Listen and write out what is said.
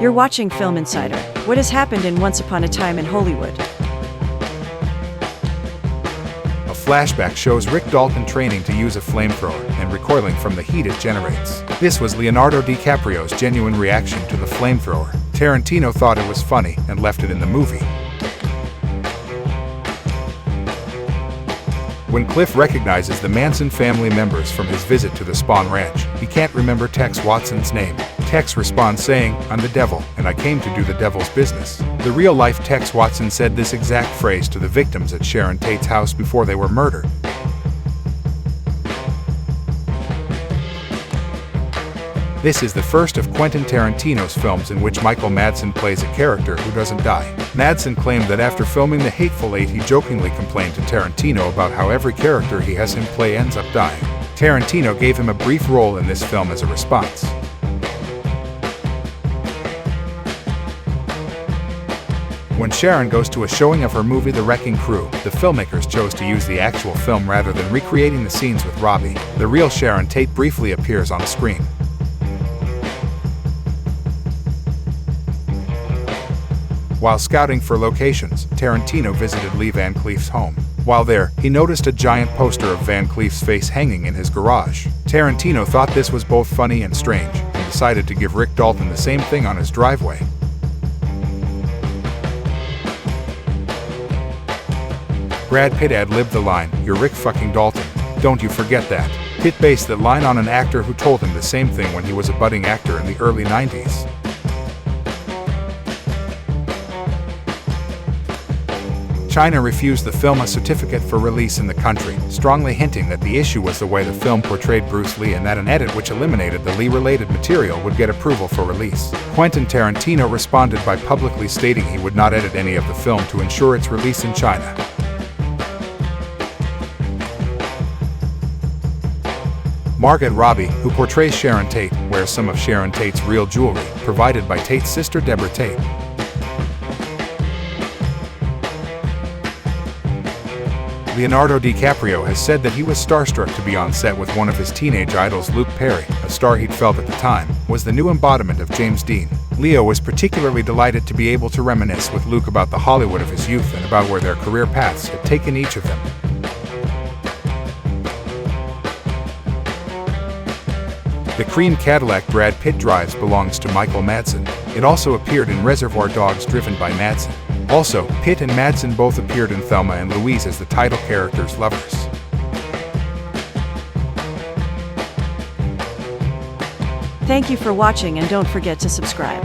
You're watching Film Insider. What has happened in Once Upon a Time in Hollywood? A flashback shows Rick Dalton training to use a flamethrower and recoiling from the heat it generates. This was Leonardo DiCaprio's genuine reaction to the flamethrower. Tarantino thought it was funny and left it in the movie. When Cliff recognizes the Manson family members from his visit to the Spawn Ranch, he can't remember Tex Watson's name. Tex responds saying, "I'm the devil, and I came to do the devil's business." The real-life Tex Watson said this exact phrase to the victims at Sharon Tate's house before they were murdered. This is the first of Quentin Tarantino's films in which Michael Madsen plays a character who doesn't die. Madsen claimed that after filming The Hateful Eight, he jokingly complained to Tarantino about how every character he has him play ends up dying. Tarantino gave him a brief role in this film as a response. When Sharon goes to a showing of her movie The Wrecking Crew, the filmmakers chose to use the actual film rather than recreating the scenes with Robbie. The real Sharon Tate briefly appears on screen. While scouting for locations, Tarantino visited Lee Van Cleef's home. While there, he noticed a giant poster of Van Cleef's face hanging in his garage. Tarantino thought this was both funny and strange, and decided to give Rick Dalton the same thing on his driveway. Brad Pitt ad-libbed the line, "You're Rick fucking Dalton. Don't you forget that." Pitt based that line on an actor who told him the same thing when he was a budding actor in the early 90s. China refused the film a certificate for release in the country, strongly hinting that the issue was the way the film portrayed Bruce Lee and that an edit which eliminated the Lee-related material would get approval for release. Quentin Tarantino responded by publicly stating he would not edit any of the film to ensure its release in China. Margot Robbie, who portrays Sharon Tate, wears some of Sharon Tate's real jewelry, provided by Tate's sister Deborah Tate. Leonardo DiCaprio has said that he was starstruck to be on set with one of his teenage idols. Luke Perry, a star he'd felt at the time, was the new embodiment of James Dean. Leo was particularly delighted to be able to reminisce with Luke about the Hollywood of his youth and about where their career paths had taken each of them. The cream Cadillac Brad Pitt drives belongs to Michael Madsen. It also appeared in Reservoir Dogs driven by Madsen. Also, Pitt and Madsen both appeared in Thelma and Louise as the title characters' lovers. Thank you for watching and don't forget to subscribe.